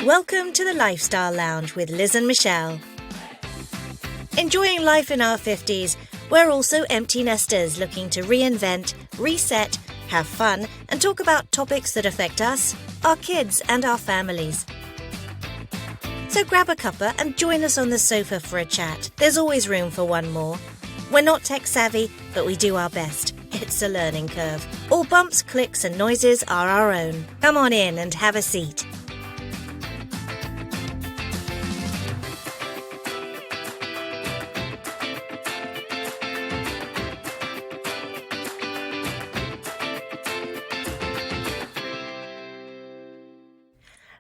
Welcome to the Lifestyle Lounge with Liz and Michelle. Enjoying life in our 50s, we're also empty nesters looking to reinvent, reset, have fun, and talk about topics that affect us, our kids, and our families. So grab a cuppa and join us on the sofa for a chat. There's always room for one more. We're not tech savvy, but we do our best. It's a learning curve. All bumps, clicks, and noises are our own. Come on in and have a seat.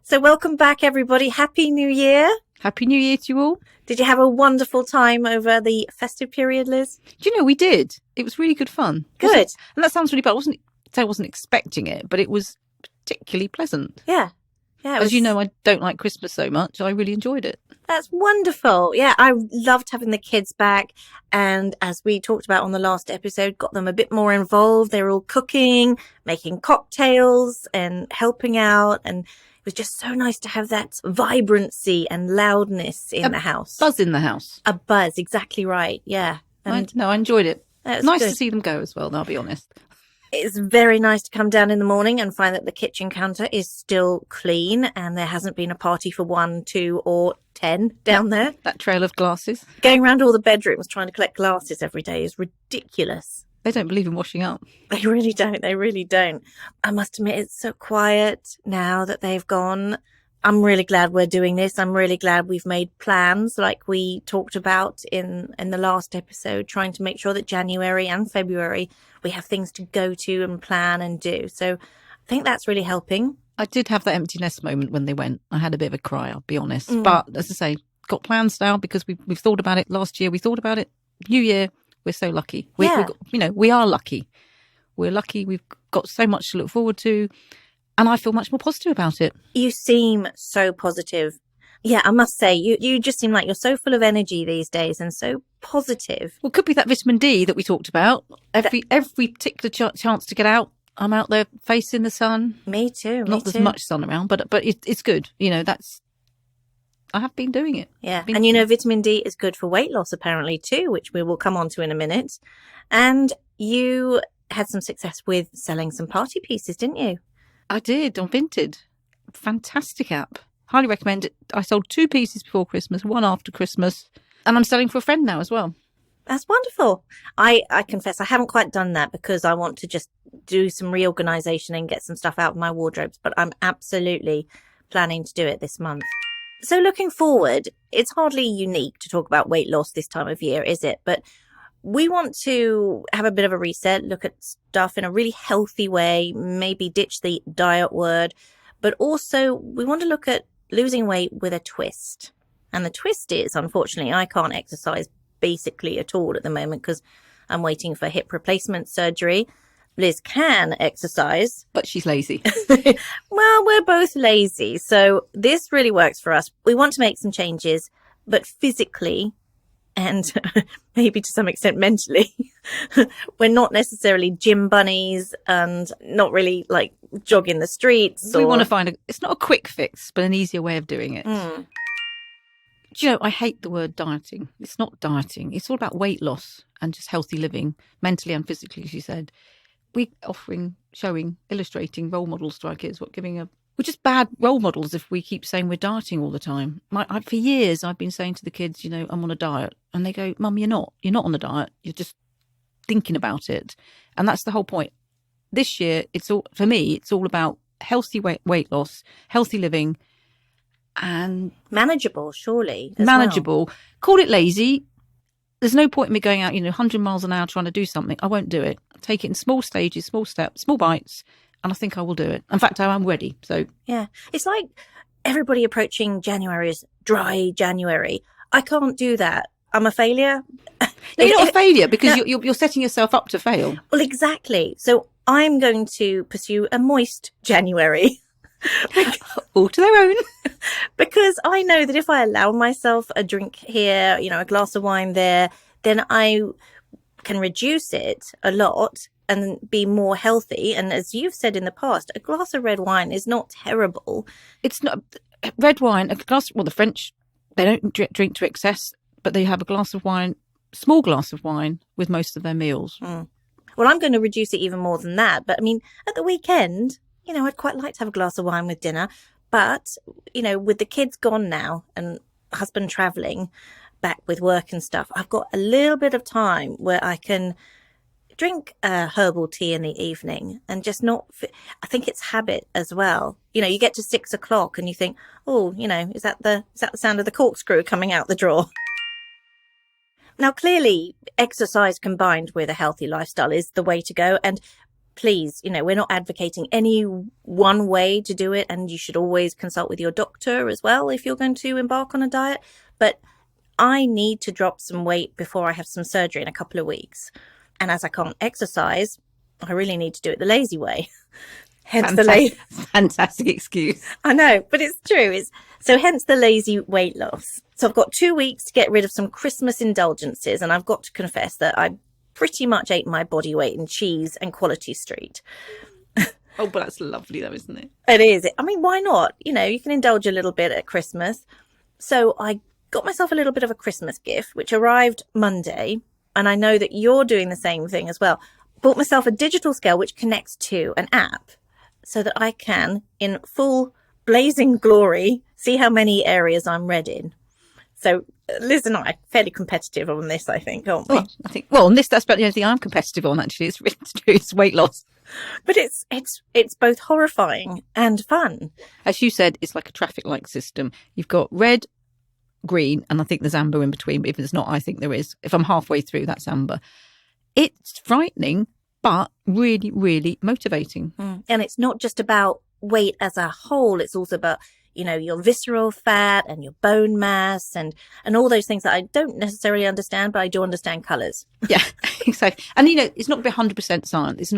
So welcome back, everybody. Happy New Year. Happy New Year to you all. Did you have a wonderful time over the festive period, Liz? Do you know, we did. It was really good fun. Good. And that sounds really bad. I wasn't expecting it, but it was particularly pleasant. Yeah. As you know, I don't like Christmas so much. I really enjoyed it. That's wonderful. Yeah, I loved having the kids back. And as we talked about on the last episode, got them a bit more involved. They were all cooking, making cocktails and helping out. And it was just so nice to have that vibrancy and loudness in the house. Buzz in the house. A buzz, exactly right. Yeah. And I enjoyed it. Nice good to see them go as well, I'll be honest. It's very nice to come down in the morning and find that the kitchen counter is still clean and there hasn't been a party for 1, 2 or 10 down there. That trail of glasses. Going around all the bedrooms trying to collect glasses every day is ridiculous. They don't believe in washing up. They really don't. They really don't. I must admit, it's so quiet now that they've gone. I'm really glad we're doing this. I'm really glad we've made plans like we talked about in the last episode, trying to make sure that January and February we have things to go to and plan and do. So I think that's really helping. I did have that empty nest moment when they went. I had a bit of a cry, I'll be honest. But as I say, got plans now because we've thought about it last year. We thought about it. New Year. We're so lucky. We are lucky. We're lucky. We've got so much to look forward to. And I feel much more positive about it. You seem so positive. Yeah, I must say, you just seem like you're so full of energy these days and so positive. Well, it could be that vitamin D that we talked about. Every particular chance to get out, I'm out there facing the sun. Me too. Not as much sun around, but it's good. You know, I have been doing it. Yeah. And you know, vitamin D is good for weight loss apparently too, which we will come on to in a minute. And you had some success with selling some party pieces, didn't you? I did on Vinted. Fantastic app. Highly recommend it. I sold 2 pieces before Christmas, 1 after Christmas, and I'm selling for a friend now as well. That's wonderful. I confess I haven't quite done that because I want to just do some reorganization and get some stuff out of my wardrobes, but I'm absolutely planning to do it this month. So looking forward, it's hardly unique to talk about weight loss this time of year, is it? But we want to have a bit of a reset, look at stuff in a really healthy way, maybe ditch the diet word, but also we want to look at losing weight with a twist. And the twist is, unfortunately, I can't exercise basically at all at the moment because I'm waiting for hip replacement surgery. Liz can exercise. But she's lazy. Well, we're both lazy. So this really works for us. We want to make some changes, but physically and maybe to some extent mentally, we're not necessarily gym bunnies and not really like jogging the streets. We want to find it's not a quick fix, but an easier way of doing it. Mm. Do you know, I hate the word dieting. It's not dieting. It's all about weight loss and just healthy living, mentally and physically, as you said. We're offering, showing, illustrating role models to our kids. We're just bad role models if we keep saying we're dieting all the time. For years, I've been saying to the kids, you know, I'm on a diet. And they go, Mum, you're not. You're not on a diet. You're just thinking about it. And that's the whole point. This year, for me, it's all about healthy weight loss, healthy living, and manageable, surely. Manageable. Well. Call it lazy. There's no point in me going out, 100 miles an hour trying to do something. I won't do it. I'll take it in small stages, small steps, small bites, and I think I will do it. In fact, I am ready. So yeah, it's like everybody approaching January is dry January. I can't do that. I'm a failure. No, you're not a failure because you're setting yourself up to fail. Well, exactly. So I'm going to pursue a moist January. All to their own. Because I know that if I allow myself a drink here, a glass of wine there, then I can reduce it a lot and be more healthy. And as you've said in the past, a glass of red wine is not terrible. It's not. red wine, a glass. Well, the French, they don't drink to excess, but they have a glass of wine, small glass of wine, with most of their meals. Well, I'm going to reduce it even more than that. But I mean, at the weekend, I'd quite like to have a glass of wine with dinner. But, with the kids gone now and husband traveling back with work and stuff, I've got a little bit of time where I can drink herbal tea in the evening and just not. I think it's habit as well. You get to 6 o'clock and you think, oh, is that the sound of the corkscrew coming out the drawer? Now, clearly, exercise combined with a healthy lifestyle is the way to go. And please, we're not advocating any one way to do it. And you should always consult with your doctor as well if you're going to embark on a diet. But I need to drop some weight before I have some surgery in a couple of weeks. And as I can't exercise, I really need to do it the lazy way. Hence fantastic excuse. I know, but it's true. Hence the lazy weight loss. So I've got 2 weeks to get rid of some Christmas indulgences, and I've got to confess that I pretty much ate my body weight in cheese and Quality Street. Oh, but that's lovely though, isn't it? It is. I mean, why not? You can indulge a little bit at Christmas. So I got myself a little bit of a Christmas gift, which arrived Monday. And I know that you're doing the same thing as well. Bought myself a digital scale which connects to an app so that I can, in full blazing glory, see how many areas I'm red in. So Liz and I are fairly competitive on this, I think, aren't we? Well, on this, that's about the only thing I'm competitive on, actually. It's weight loss. But it's both horrifying and fun. As you said, it's like a traffic light system. You've got red, green, and I think there's amber in between, but if there's not, I think there is. If I'm halfway through, that's amber. It's frightening, but really, really motivating. And it's not just about weight as a whole. It's also about, your visceral fat and your bone mass and all those things that I don't necessarily understand, but I do understand colours. Yeah, exactly. And, it's not 100% science.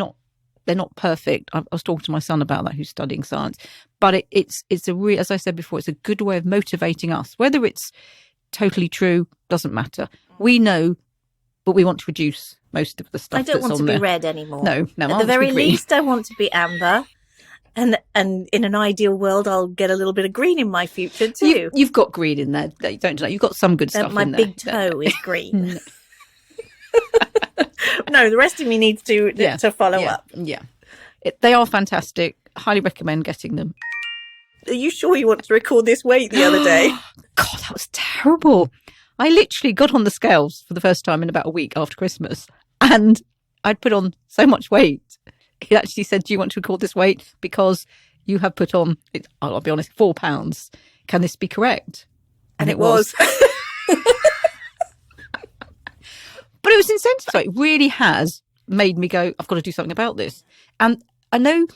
They're not perfect. I was talking to my son about that, who's studying science. But it's as I said before, it's a good way of motivating us. Whether it's totally true, doesn't matter. We know, but we want to reduce most of the stuff. I don't want to be red anymore. No. At the very least, I want to be amber. And in an ideal world, I'll get a little bit of green in my future too. You've got green in there, don't you? You've got some good stuff in there. My big toe is green. No, the rest of me needs to follow up. Yeah. They are fantastic. Highly recommend getting them. Are you sure you want to record this weight the other day? God, that was terrible. I literally got on the scales for the first time in about a week after Christmas, and I'd put on so much weight. He actually said, do you want to record this weight? Because you have put on, I'll be honest, 4 pounds. Can this be correct? And it was. But it was incentive. So it really has made me go, I've got to do something about this. And I know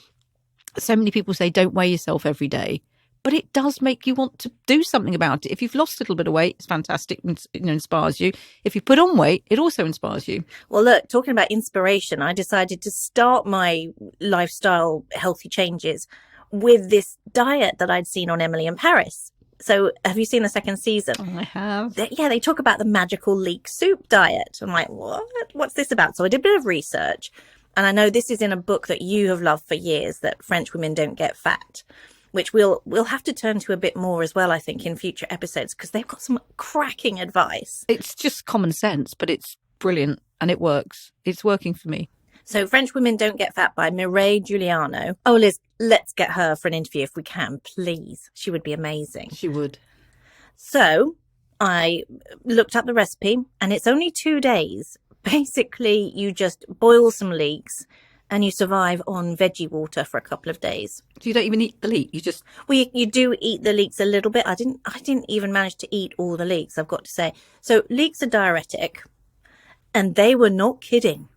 so many people say don't weigh yourself every day, but it does make you want to do something about it. If you've lost a little bit of weight, it's fantastic, inspires you. If you put on weight, it also inspires you. Well, look, talking about inspiration, I decided to start my lifestyle healthy changes with this diet that I'd seen on Emily in Paris. So have you seen the second season? I have. They talk about the Magical Leek soup diet. I'm like, what? What's this about? So I did a bit of research. And I know this is in a book that you have loved for years, that French Women Don't Get Fat, which we'll have to turn to a bit more as well, I think, in future episodes, because they've got some cracking advice. It's just common sense, but it's brilliant and it works. It's working for me. So French Women Don't Get Fat by Mireille Giuliano. Oh, Liz, let's get her for an interview if we can, please. She would be amazing. She would. So I looked up the recipe, and it's only 2 days. Basically, you just boil some leeks and you survive on veggie water for a couple of days. So you don't even eat the leek, you just... Well, you do eat the leeks a little bit. I didn't even manage to eat all the leeks, I've got to say. So leeks are diuretic, and they were not kidding.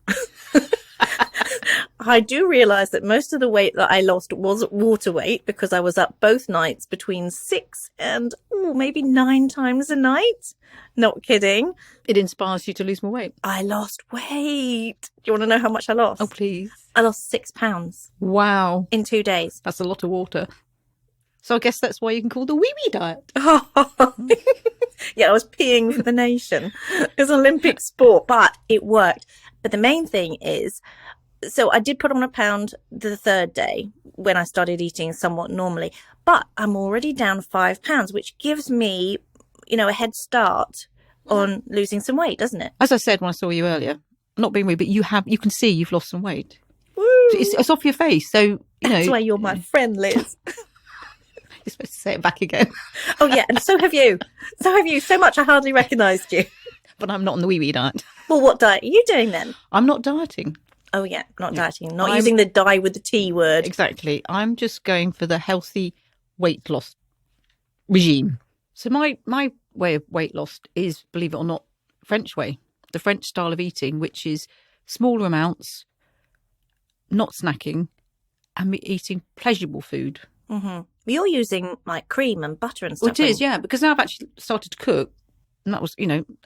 I do realise that most of the weight that I lost was water weight, because I was up both nights between 6 and maybe 9 times a night. Not kidding. It inspires you to lose more weight. I lost weight. Do you want to know how much I lost? Oh, please. I lost 6 pounds. Wow. In 2 days. That's a lot of water. So I guess that's why you can call the wee-wee diet. Yeah, I was peeing for the nation. It was an Olympic sport, but it worked. But the main thing is, So I did put on a pound the third day when I started eating somewhat normally, but I'm already down 5 pounds, which gives me, a head start on losing some weight, doesn't it? As I said when I saw you earlier, I'm not being rude, but you can see you've lost some weight. Woo! It's off your face. So, That's why you're my friend, Liz. You're supposed to say it back again. Oh, yeah. And so have you. So much I hardly recognised you. But I'm not on the wee diet. Well, what diet are you doing then? I'm not dieting. Oh, yeah. Not dieting. Not using the die with the T word. Exactly. I'm just going for the healthy weight loss regime. So my way of weight loss is, believe it or not, French way. The French style of eating, which is smaller amounts, not snacking, and eating pleasurable food. Mm-hmm. You're using like cream and butter and stuff. It is, yeah, because now I've actually started to cook. And that was,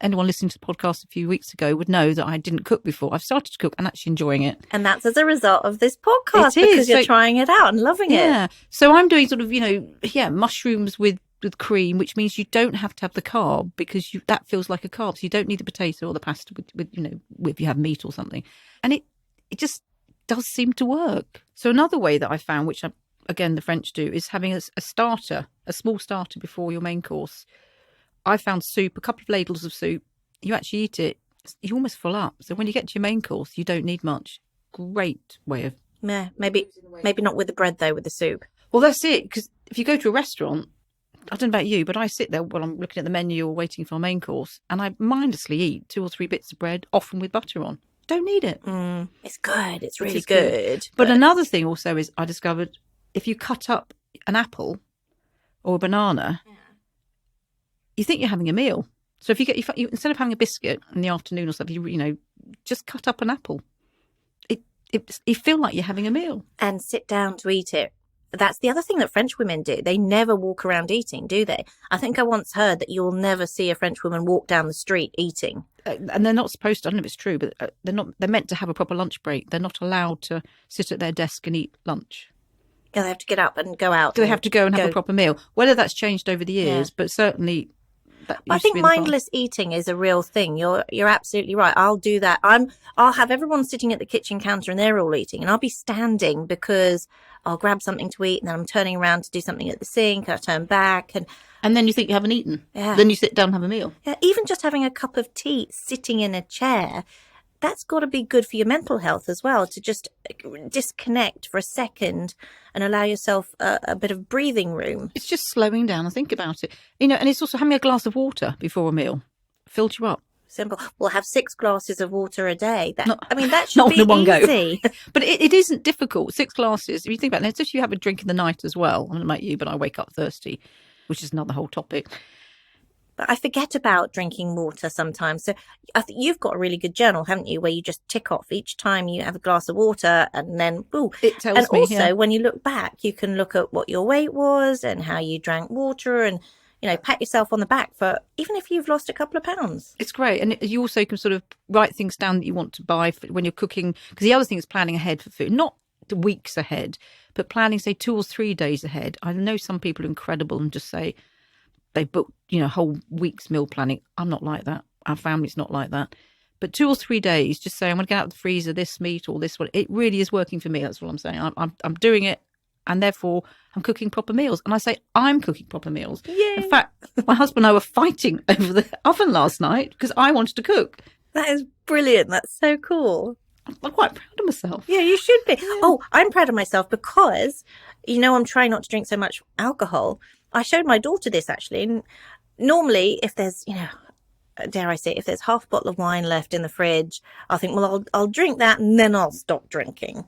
anyone listening to the podcast a few weeks ago would know that I didn't cook before. I've started to cook and actually enjoying it. And that's as a result of this podcast, it is. Because you're trying it out and loving it. Yeah. So I'm doing sort of, mushrooms with cream, which means you don't have to have the carb because that feels like a carb. So you don't need the potato or the pasta with if you have meat or something. And it just does seem to work. So another way that I found, which again the French do, is having a starter, a small starter before your main course. I found soup, a couple of ladles of soup. You actually eat it, you almost full up. So when you get to your main course, you don't need much. Great way of... Yeah, maybe not with the bread though, with the soup. Well, that's it. Because if you go to a restaurant, I don't know about you, but I sit there while I'm looking at the menu or waiting for our main course, and I mindlessly eat 2 or 3 bits of bread, often with butter on. Don't need it. It's good. It's really good. But another thing also is I discovered if you cut up an apple or a banana, you think you're having a meal. So if you instead of having a biscuit in the afternoon or something, you just cut up an apple. You feel like you're having a meal. And sit down to eat it. That's the other thing that French women do. They never walk around eating, do they? I think I once heard that you'll never see a French woman walk down the street eating. And they're not supposed to, I don't know if it's true, but they're meant to have a proper lunch break. They're not allowed to sit at their desk and eat lunch. Yeah, they have to get up and go out. They have to go and have a proper meal. Whether that's changed over the years, but certainly... I think mindless eating is a real thing. You're absolutely right. I'll do that. I'll have everyone sitting at the kitchen counter and they're all eating, and I'll be standing because I'll grab something to eat and then I'm turning around to do something at the sink. I turn back and then you think you haven't eaten. Yeah. Then you sit down and have a meal. Yeah, even just having a cup of tea, sitting in a chair, that's got to be good for your mental health as well, to just disconnect for a second and allow yourself a bit of breathing room. It's just slowing down and think about it. And it's also having a glass of water before a meal. Fills you up. Simple. We'll have 6 glasses of water a day. That should not be in one easy. Go. But it isn't difficult. 6 glasses, if you think about it, if you have a drink in the night as well. I don't know about you, but I wake up thirsty, which is another whole topic. But I forget about drinking water sometimes. So I think you've got a really good journal, haven't you, where you just tick off each time you have a glass of water and then, it tells and me. And also, when you look back, you can look at what your weight was and how you drank water and, pat yourself on the back for, even if you've lost a couple of pounds. It's great. And you also can sort of write things down that you want to buy when you're cooking. Because the other thing is planning ahead for food, not weeks ahead, but planning, say, 2 or 3 days ahead. I know some people are incredible and just say, they book, whole week's meal planning. I'm not like that. Our family's not like that. But 2 or 3 days, just say, I'm going to get out of the freezer this meat or this one. It really is working for me. That's what I'm saying. I'm doing it, and therefore I'm cooking proper meals. And I say I'm cooking proper meals. Yay. In fact, my husband and I were fighting over the oven last night because I wanted to cook. That is brilliant. That's so cool. I'm quite proud of myself. Yeah, you should be. Yeah. Oh, I'm proud of myself because, I'm trying not to drink so much alcohol. I showed my daughter this actually. And normally, if there's, dare I say, if there's half a bottle of wine left in the fridge, I'll think, well, I'll drink that and then I'll stop drinking.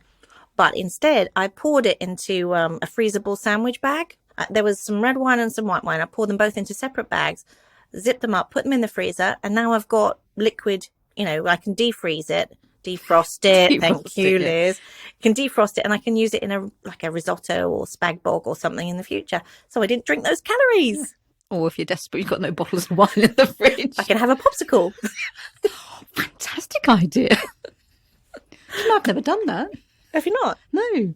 But instead, I poured it into a freezable sandwich bag. There was some red wine and some white wine. I poured them both into separate bags, zipped them up, put them in the freezer, and now I've got liquid. I can defrost it. Thank you, Liz. Can defrost it, and I can use it in a risotto or spag bog or something in the future. So I didn't drink those calories. Or if you're desperate, you've got no bottles of wine in the fridge. I can have a popsicle. Fantastic idea. I've never done that. Have you not? No. You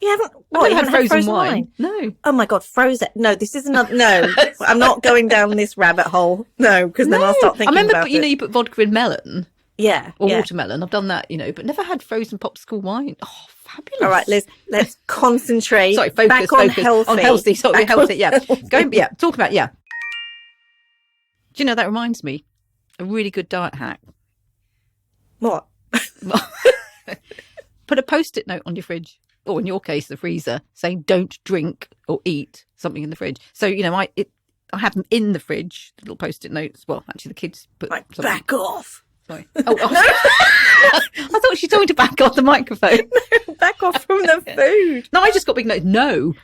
haven't? What, you haven't had frozen wine? No. Oh my God, frozen. No, this is another. No, I'm not going down this rabbit hole. No, because then I'll start thinking about it. You put vodka in melon. Yeah. or yeah. watermelon. I've done that, but never had frozen popsicle wine. Oh, fabulous. All right, Liz, let's concentrate. Sorry, focus, back on focus. healthy. On healthy, sorry, Back healthy, on yeah. healthy. Talk about, Do you know, that reminds me, a really good diet hack. What? Put a Post-it note on your fridge, or in your case, the freezer, saying don't drink or eat something in the fridge. So, I have them in the fridge, little Post-it notes. Well, actually, the kids put Like, something. back off. Sorry. Oh, I thought she told me to back off the microphone. Back off from the food. No, I just got big notes. No.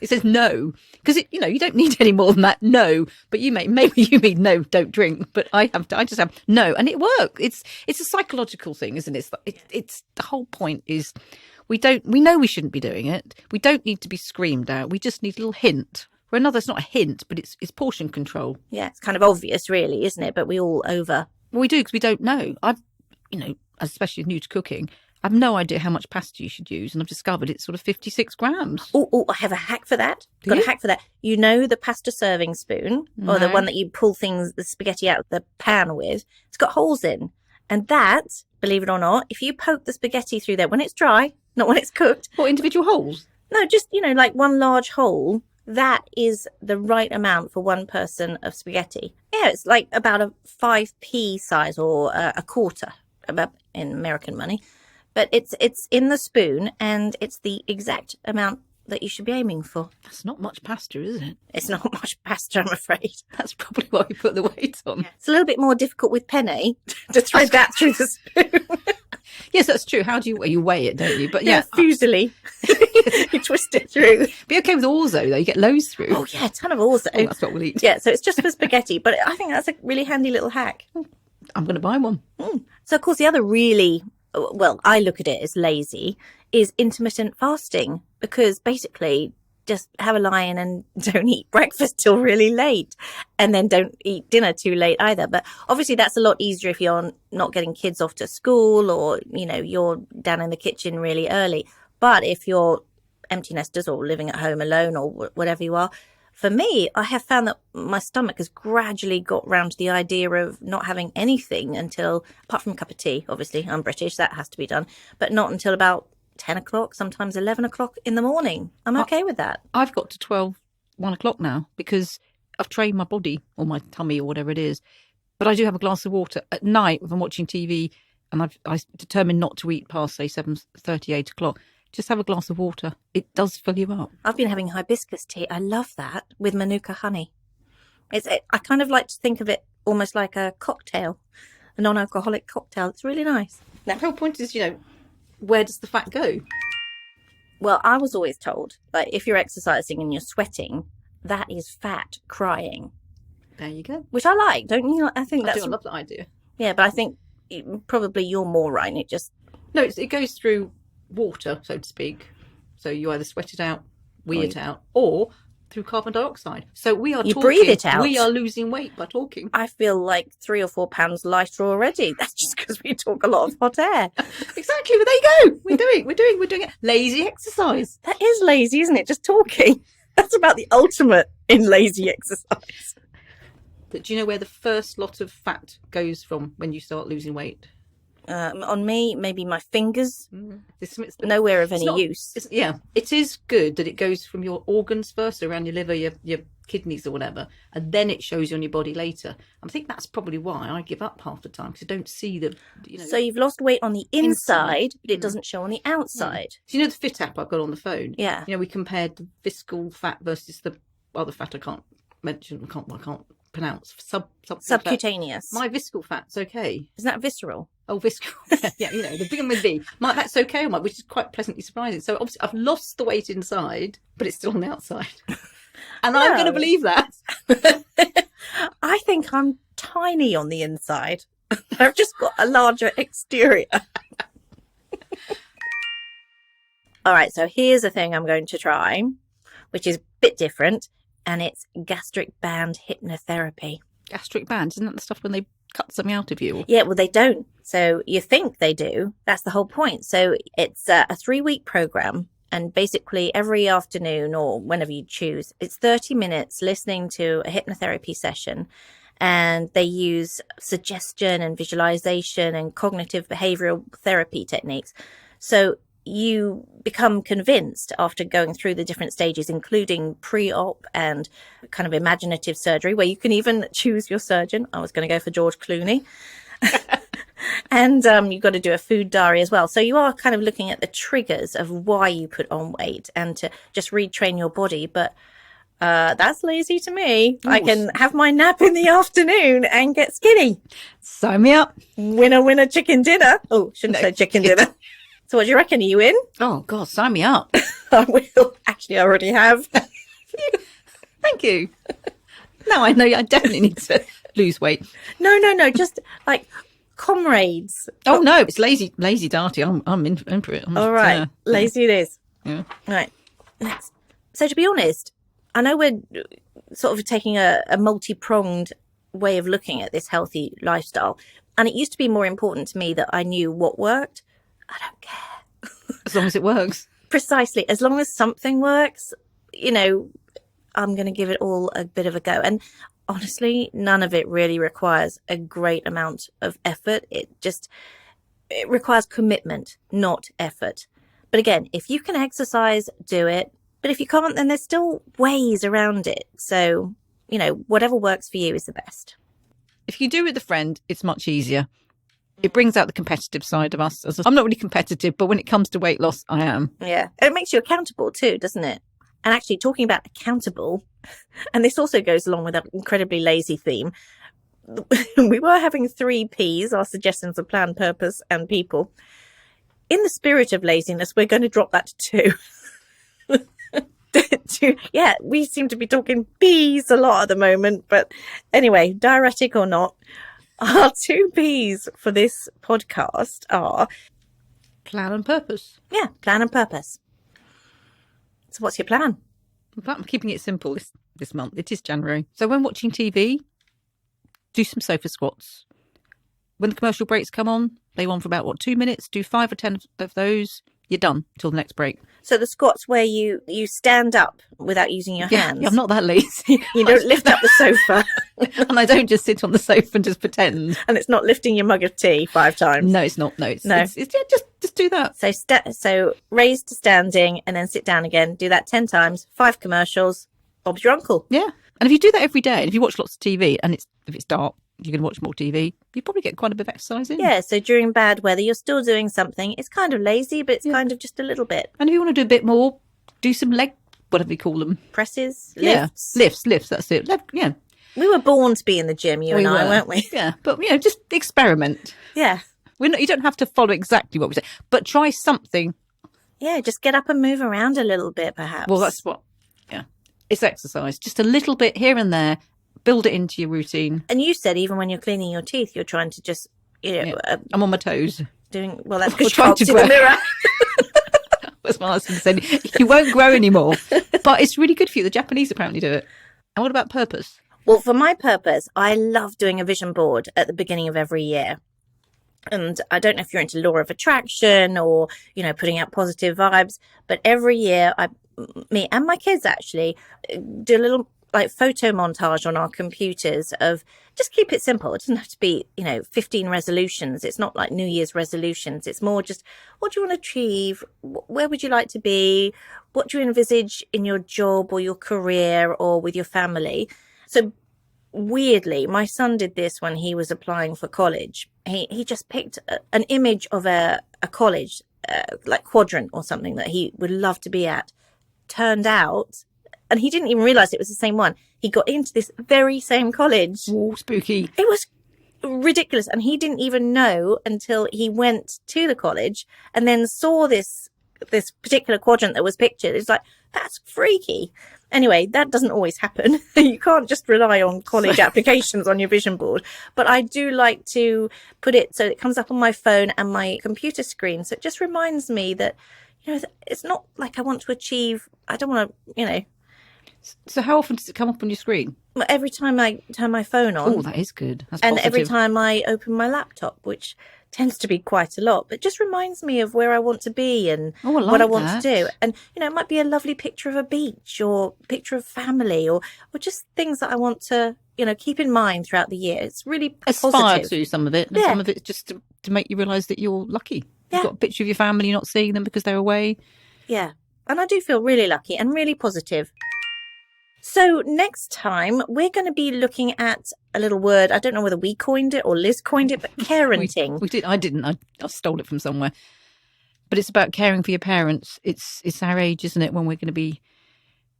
It says no. Because, you don't need any more than that. No. But maybe you mean no, don't drink. But I just have no. And it works. It's a psychological thing, isn't it? It's the whole point is we know we shouldn't be doing it. We don't need to be screamed at. We just need a little hint. For another, it's not a hint, but it's portion control. Yeah, it's kind of obvious, really, isn't it? But we all over. Well, we do because we don't know. Especially new to cooking, I have no idea how much pasta you should use, and I've discovered it's sort of 56 grams. Oh, I have a hack for that. Got a hack for that. You know the pasta serving spoon, or the one that you pull the spaghetti out of the pan with? It's got holes in. And that, believe it or not, if you poke the spaghetti through there when it's dry, not when it's cooked. What, individual holes? No, just, like one large hole. That is the right amount for one person of spaghetti. Yeah, it's like about a 5p size or a quarter about in American money. But it's in the spoon, and it's the exact amount that you should be aiming for. That's not much pasta, is it? It's not much pasta, I'm afraid. That's probably why we put the weight on. Yeah. It's a little bit more difficult with penne to thread that through the spoon. Yes, that's true. How do you weigh it, don't you? But yeah, fusily. You twist it through. Be okay with orzo, though. You get loads through. Oh, yeah, a ton of orzo. Oh, that's what we'll eat. Yeah, so it's just for spaghetti, but I think that's a really handy little hack. I'm going to buy one. So, of course, the other really, well, I look at it as lazy, is intermittent fasting, because basically just have a lie-in and don't eat breakfast till really late, and then don't eat dinner too late either. But obviously that's a lot easier if you're not getting kids off to school, or, you're down in the kitchen really early. But if you're empty nesters or living at home alone or whatever you are, for me, I have found that my stomach has gradually got round to the idea of not having anything until, apart from a cup of tea, obviously, I'm British, that has to be done, but not until about 10 o'clock, sometimes 11 o'clock in the morning. I'm okay with that. I've got to 1 o'clock now because I've trained my body or my tummy or whatever it is. But I do have a glass of water at night if I'm watching TV, and I determined not to eat past, say, 7:30, 8 o'clock. Just have a glass of water. It does fill you up. I've been having hibiscus tea. I love that, with Manuka honey. I kind of like to think of it almost like a cocktail, a non-alcoholic cocktail. It's really nice. Now, the whole point is, where does the fat go? Well, I was always told, like, if you're exercising and you're sweating, that is fat crying. There you go. Which I like, don't you? I love that idea. Yeah, but I think probably you're more right. No, it goes through water, so to speak. So you either sweat it out, wee it out, or through carbon dioxide. So you breathe it out. We are losing weight by talking. I feel like 3 or 4 pounds lighter already. That's just because we talk a lot of hot air. Exactly. Well, there you go. We're doing it. Lazy exercise. That is lazy, isn't it? Just talking. That's about the ultimate in lazy exercise. But do you know where the first lot of fat goes from when you start losing weight? On me, maybe my fingers. It's nowhere of any use. It is good that it goes from your organs first, around your liver, your kidneys or whatever, and then it shows you on your body later. I think that's probably why I give up half the time, because I don't see the. So you've lost weight on the inside, but it doesn't show on the outside. So the Fit app I've got on the phone? Yeah. We compared the visceral fat versus the other fat I can't mention. I can't pronounce. Subcutaneous. My visceral fat's okay. Isn't that visceral? Oh, visceral. Yeah, the big one with V. That's okay on mine, which is quite pleasantly surprising. So obviously I've lost the weight inside, but it's still on the outside. And I'm going to believe that. I think I'm tiny on the inside. I've just got a larger exterior. All right, so here's a thing I'm going to try, which is a bit different, and it's Gastric Band hypnotherapy. Gastric Band, isn't that the stuff when they cut something out of you? Yeah, well, they don't. So you think they do. That's the whole point. So it's a 3-week program. And basically every afternoon or whenever you choose, it's 30 minutes listening to a hypnotherapy session. and they use suggestion and visualization and cognitive behavioral therapy techniques. So you become convinced after going through the different stages, including pre-op and kind of imaginative surgery, where you can even choose your surgeon. I was going to go for George Clooney. And you've got to do a food diary as well. So you are kind of looking at the triggers of why you put on weight and to just retrain your body. But that's lazy to me. Ooh. I can have my nap in the afternoon and get skinny. Sign me up. Winner, winner, chicken dinner. Oh, shouldn't say chicken dinner. So what do you reckon? Are you in? Oh, God, sign me up. I will. Actually, I already have. Thank you. No, I know I definitely need to lose weight. No. Just like comrades. Oh, no, it's lazy darty. I'm in for it. All right. Lazy it is. Yeah. Right. Next. So to be honest, I know we're sort of taking a multi-pronged way of looking at this healthy lifestyle. And it used to be more important to me that I knew what worked. I don't care. As long as it works. Precisely. As long as something works, I'm going to give it all a bit of a go. And honestly, none of it really requires a great amount of effort. It requires commitment, not effort. But again, if you can exercise, do it. But if you can't, then there's still ways around it. So, whatever works for you is the best. If you do it with a friend, it's much easier. It brings out the competitive side of us. I'm not really competitive, but when it comes to weight loss, I am. Yeah. It makes you accountable too, doesn't it? And actually, talking about accountable, and this also goes along with that incredibly lazy theme, we were having 3 Ps, our suggestions of plan, purpose, and people. In the spirit of laziness, we're going to drop that to 2. Yeah, we seem to be talking Ps a lot at the moment. But anyway, diuretic or not, our 2 Ps for this podcast are... plan and purpose. Yeah, plan and purpose. So what's your plan? I'm keeping it simple this month. It is January. So when watching TV, do some sofa squats. When the commercial breaks come on, they go on for about, 2 minutes? Do 5 or 10 of those. You're done till the next break. So the squats where you stand up without using your hands? Yeah, I'm not that lazy. You don't lift up the sofa. And I don't just sit on the sofa and just pretend. And it's not lifting your mug of tea 5 times? No, it's not. No, it's just do that. So raise to standing and then sit down again. Do that 10 times, 5 commercials. Bob's your uncle. Yeah. And if you do that every day, and if you watch lots of TV and if it's dark, you can watch more TV, you probably get quite a bit of exercise in. Yeah, so during bad weather, you're still doing something. It's kind of lazy, but it's kind of just a little bit. And if you want to do a bit more, do some leg, whatever you call them. Presses, lifts. Yeah, lifts, that's it. Yeah. We were born to be in the gym, you and I, weren't we? Yeah, but, just experiment. Yeah. You don't have to follow exactly what we say, but try something. Yeah, just get up and move around a little bit, perhaps. Well, that's it's exercise. Just a little bit here and there. Build it into your routine. And you said even when you're cleaning your teeth, you're trying to just, I'm on my toes. That's because you trying can't see the mirror. That's my husband said. You won't grow anymore. But it's really good for you. The Japanese apparently do it. And what about purpose? Well, for my purpose, I love doing a vision board at the beginning of every year. And I don't know if you're into law of attraction or, putting out positive vibes, but every year me and my kids actually do a little photo montage on our computers of just keep it simple. It doesn't have to be, 15 resolutions. It's not like New Year's resolutions. It's more just what do you want to achieve? Where would you like to be? What do you envisage in your job or your career or with your family? So weirdly, my son did this when he was applying for college. He just picked an image of a college, like quadrant or something that he would love to be at. Turned out, and he didn't even realize it was the same one. He got into this very same college. Oh, spooky. It was ridiculous. And he didn't even know until he went to the college and then saw this particular quadrant that was pictured. It's like, that's freaky. Anyway, that doesn't always happen. You can't just rely on college applications on your vision board. But I do like to put it so it comes up on my phone and my computer screen. So it just reminds me that, it's not like I want to achieve, I don't want to, So how often does it come up on your screen? Every time I turn my phone on. Oh, that is good. That's and positive. every time I open my laptop, which tends to be quite a lot, but just reminds me of where I want to be and Oh, I what I like want that. to do. And, it might be a lovely picture of a beach or picture of family or just things that I want to, keep in mind throughout the year. It's really Aspire positive. to some of it, and some of it's just to make you realise that you're lucky. You've got a picture of your family, you're not seeing them because they're away. Yeah. And I do feel really lucky and really positive. So next time, we're going to be looking at a little word. I don't know whether we coined it or Liz coined it, but parenting. we did. I didn't. I stole it from somewhere. But it's about caring for your parents. It's our age, isn't it, when we're going to be,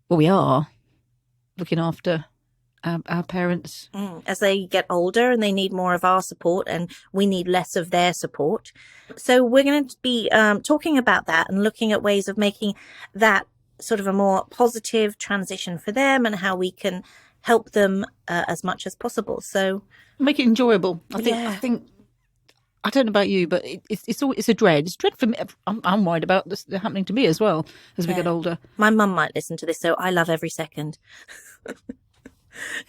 well, we are looking after our parents. As they get older and they need more of our support and we need less of their support. So we're going to be talking about that and looking at ways of making that sort of a more positive transition for them and how we can help them as much as possible. So make it enjoyable. I think I don't know about you, but it's a dread. It's dread for me. I'm worried about this happening to me as well as we get older. My mum might listen to this, so I love every second.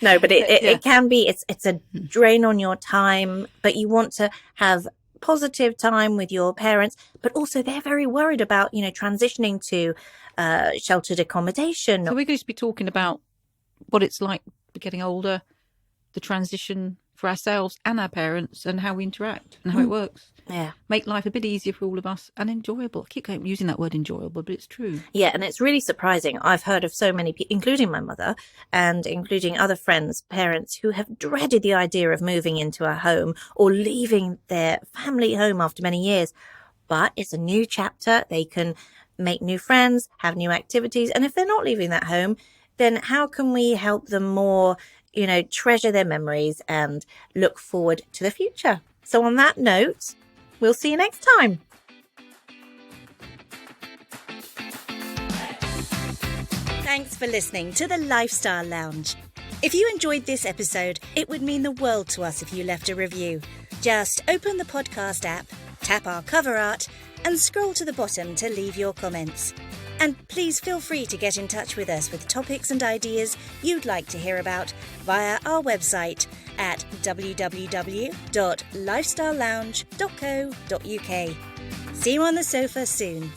No, but it can be, it's a drain on your time, but you want to have positive time with your parents, but also they're very worried about, transitioning to sheltered accommodation. So we're going to be talking about what it's like getting older, the transition for ourselves and our parents and how we interact and how it works. Yeah. Make life a bit easier for all of us and enjoyable. I keep using that word enjoyable, but it's true. Yeah, and it's really surprising. I've heard of so many people, including my mother and including other friends, parents who have dreaded the idea of moving into a home or leaving their family home after many years. But it's a new chapter. They can make new friends, have new activities. And if they're not leaving that home, then how can we help them more, treasure their memories and look forward to the future? So on that note, we'll see you next time. Thanks for listening to the Lifestyle Lounge. If you enjoyed this episode, it would mean the world to us if you left a review. Just open the podcast app, tap our cover art, and scroll to the bottom to leave your comments. And please feel free to get in touch with us with topics and ideas you'd like to hear about via our website at www.lifestylelounge.co.uk. See you on the sofa soon.